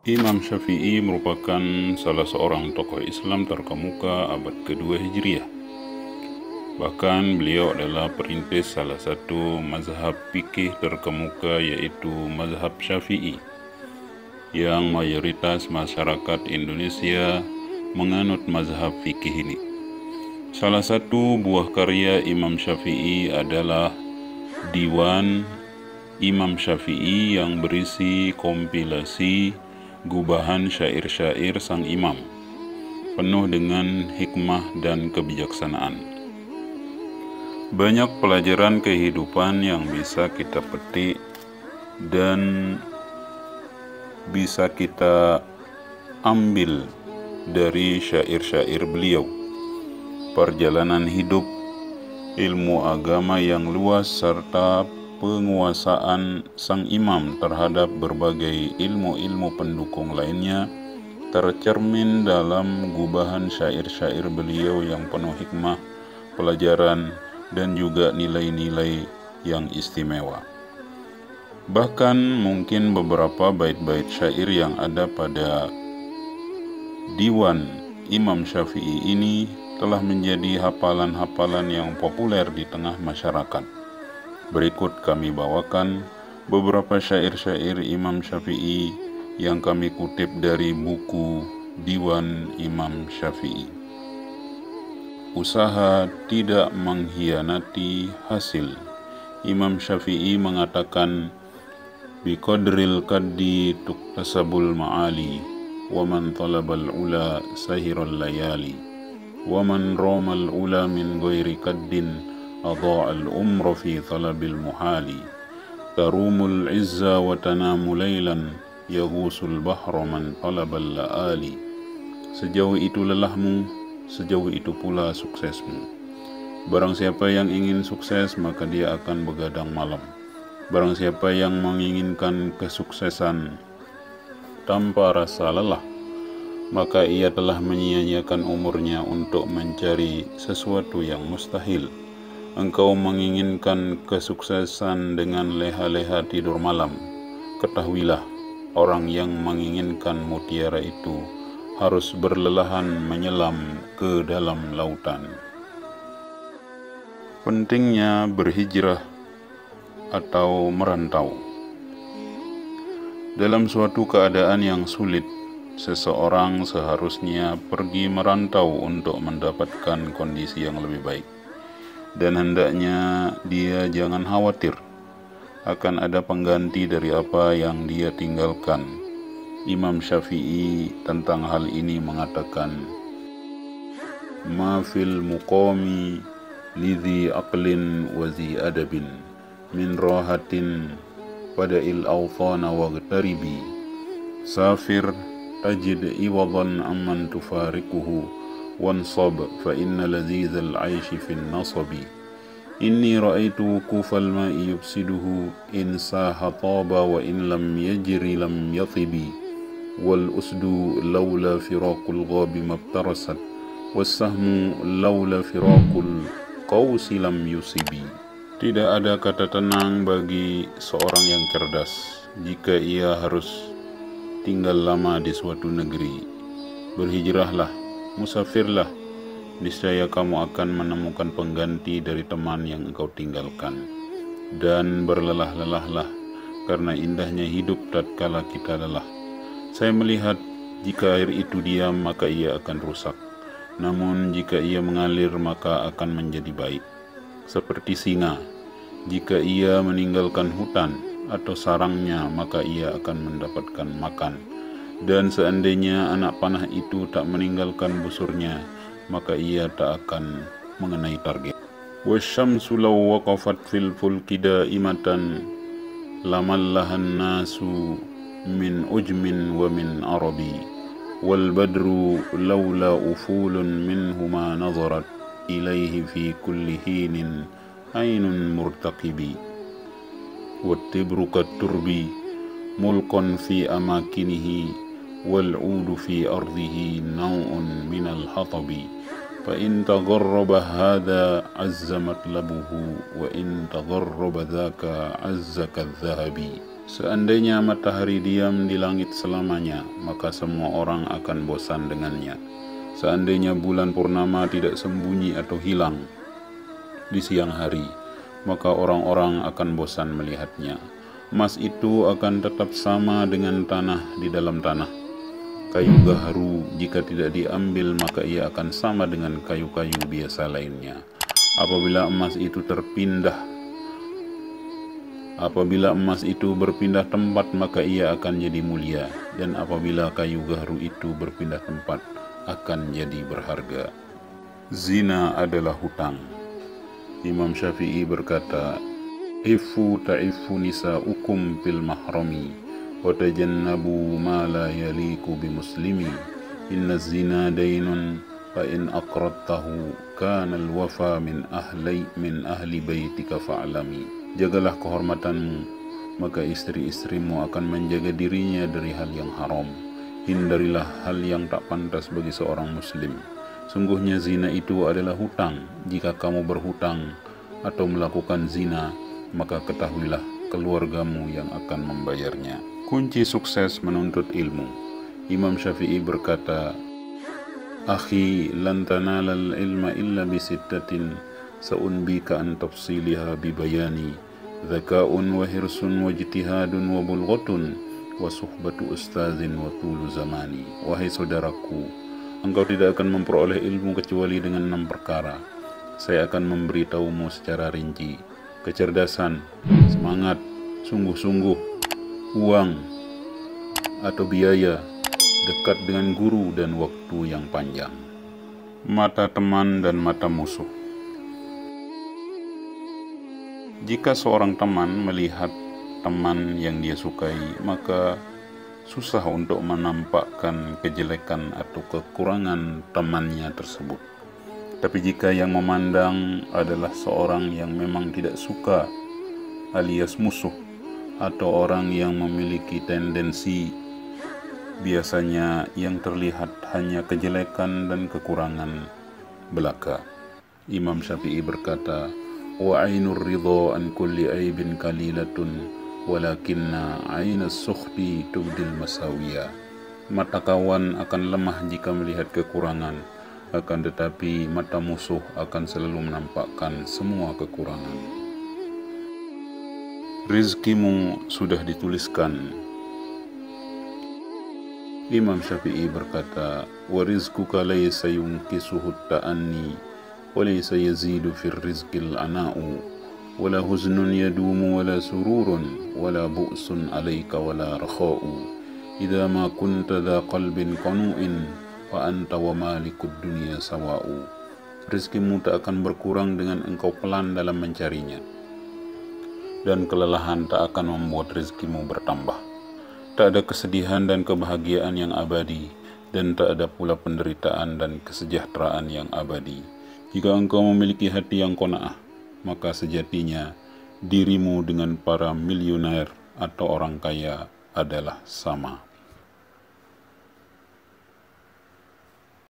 Imam Syafi'i merupakan salah seorang tokoh Islam terkemuka abad kedua Hijriah. Bahkan beliau adalah perintis salah satu mazhab fikih terkemuka, yaitu mazhab Syafi'i, yang mayoritas masyarakat Indonesia menganut mazhab fikih ini. Salah satu buah karya Imam Syafi'i adalah Diwan Imam Syafi'i yang berisi kompilasi gubahan syair-syair sang imam, penuh dengan hikmah dan kebijaksanaan. Banyak pelajaran kehidupan yang bisa kita petik dan bisa kita ambil dari syair-syair beliau. Perjalanan hidup, ilmu agama yang luas, serta penguasaan sang imam terhadap berbagai ilmu-ilmu pendukung lainnya tercermin dalam gubahan syair-syair beliau yang penuh hikmah, pelajaran, dan juga nilai-nilai yang istimewa. Bahkan mungkin beberapa bait-bait syair yang ada pada Diwan Imam Syafi'i ini telah menjadi hafalan-hafalan yang populer di tengah masyarakat. Berikut kami bawakan beberapa syair-syair Imam Syafi'i yang kami kutip dari buku Diwan Imam Syafi'i. Usaha tidak mengkhianati hasil. Imam Syafi'i mengatakan, biqadril kaddi tuktasabul ma'ali, wa man talabal ula sahiral layali, wa man romal ula min ghairi kaddin أضاع الأمر في طلب المحال تروم العز وتنام ليلا يغوص البحر من طلب اللآلي. Sejauh itu lelahmu, sejauh itu pula suksesmu. Barang siapa yang ingin sukses, maka dia akan begadang malam. Barang siapa yang menginginkan kesuksesan tanpa rasa lelah, maka ia telah menyia-nyiakan umurnya untuk mencari sesuatu yang mustahil. Engkau menginginkan kesuksesan dengan leha-leha tidur malam. Ketahuilah, orang yang menginginkan mutiara itu harus berlelahan menyelam ke dalam lautan. Pentingnya berhijrah atau merantau. Dalam suatu keadaan yang sulit, seseorang seharusnya pergi merantau untuk mendapatkan kondisi yang lebih baik. Dan hendaknya dia jangan khawatir akan ada pengganti dari apa yang dia tinggalkan. Imam Syafi'i tentang hal ini mengatakan, ma fil muqami lidhi aqlin wa zi adabin min rahatin pada'il awthana waghtaribi safir tajid iwadan amman tufarikuhu wansab fa inna lazizal aishi fin nasabi inni ra'aitu kufal ma'i yufsiduhu in saha taba wa in lam yajri lam yatibi wal usdu lawla firaqul ghabi mabtarasat wassahmu lawla firaqul qawsi lam yusibi. Tidak ada kata tenang bagi seorang yang cerdas jika ia harus tinggal lama di suatu negeri. Berhijrahlah, musafirlah, niscaya kamu akan menemukan pengganti dari teman yang engkau tinggalkan. Dan berlelah-lelahlah, karena indahnya hidup tatkala kita lelah. Saya melihat jika air itu diam maka ia akan rusak, namun jika ia mengalir maka akan menjadi baik. Seperti singa, jika ia meninggalkan hutan atau sarangnya maka ia akan mendapatkan makan. Dan seandainya anak panah itu tak meninggalkan busurnya, maka ia tak akan mengenai target. Wasyamsu law waqafat fil fulki daimatan lamallahan nasu min ujmin wa min arabi wal badru lawla ufulun minhuma nazarat ilaihi fi kulli hinin ainun murtaqibi wattibru katturbi mulqan fi amakinihi والعود في أرضه نوع من الحطب فإن تغرب هذا عز مطلبه وإن تغرب ذاك عز كالذهب Seandainya matahari diam di langit selamanya, maka semua orang akan bosan dengannya. Seandainya bulan purnama tidak sembunyi atau hilang di siang hari, maka orang-orang akan bosan melihatnya. Emas itu akan tetap sama dengan tanah di dalam tanah. Kayu gaharu jika tidak diambil, maka ia akan sama dengan kayu-kayu biasa lainnya. Apabila emas itu berpindah tempat, maka ia akan jadi mulia, dan apabila kayu gaharu itu berpindah tempat, akan jadi berharga. Zina adalah hutang. Imam Syafi'i berkata, "Ifu ta'ifu nisa'ukum fil mahrami, wa tajannabu ma la yaliku bimuslimi, inna zina dainun, fa in aqradtahu kana al-wafa min ahli baitika fa'lami." Jagalah kehormatanmu, maka istri-istrimu akan menjaga dirinya dari hal yang haram. Hindarilah hal yang tak pantas bagi seorang muslim. Sungguhnya zina itu adalah hutang. Jika kamu berhutang atau melakukan zina, maka ketahuilah keluargamu yang akan membayarnya. Kunci sukses menuntut ilmu. Imam Syafi'i berkata, "Akhi, lan tanalal ilma illa bisittatin, sa'unbika an tafsiliha bibayani, zaka'un wa hirsun wa ijtihadun wa bulghatun, wa suhbatu ustazin wa tulu zamani." Wahai saudaraku, engkau tidak akan memperoleh ilmu kecuali dengan 6 perkara. Saya akan memberitahumu secara rinci: kecerdasan, semangat, sungguh-sungguh, uang atau biaya, dekat dengan guru, dan waktu yang panjang. Mata teman dan mata musuh. Jika seorang teman melihat teman yang dia sukai, maka susah untuk menampakkan kejelekan atau kekurangan temannya tersebut. Tapi jika yang memandang adalah seorang yang memang tidak suka alias musuh, atau orang yang memiliki tendensi, biasanya yang terlihat hanya kejelekan dan kekurangan belaka. Imam Syafi'i berkata, "Wa ainur ridha an kulli aibin kalilatun, walakinna ainas sukhti tubdil masawiya." Mata kawan akan lemah jika melihat kekurangan, akan tetapi mata musuh akan selalu menampakkan semua kekurangan. Rizkimu sudah dituliskan. Imam Syafi'i berkata, "Wa rizquka laysa yunkisuhu ta'anni, wa laysa yazidu fir rizqil ana'u, wa la huznun yadumu wa la sururun, wa la bu'sun alayka wa la rakha'u, idza ma kunta dha qalbin qanu'in, fa anta wa malikud dunya sawa'u." Rizkimu tak akan berkurang dengan engkau pelan dalam mencarinya, dan kelelahan tak akan membuat rizkimu bertambah. Tak ada kesedihan dan kebahagiaan yang abadi, dan tak ada pula penderitaan dan kesejahteraan yang abadi. Jika engkau memiliki hati yang qanaah, maka sejatinya dirimu dengan para milioner atau orang kaya adalah sama.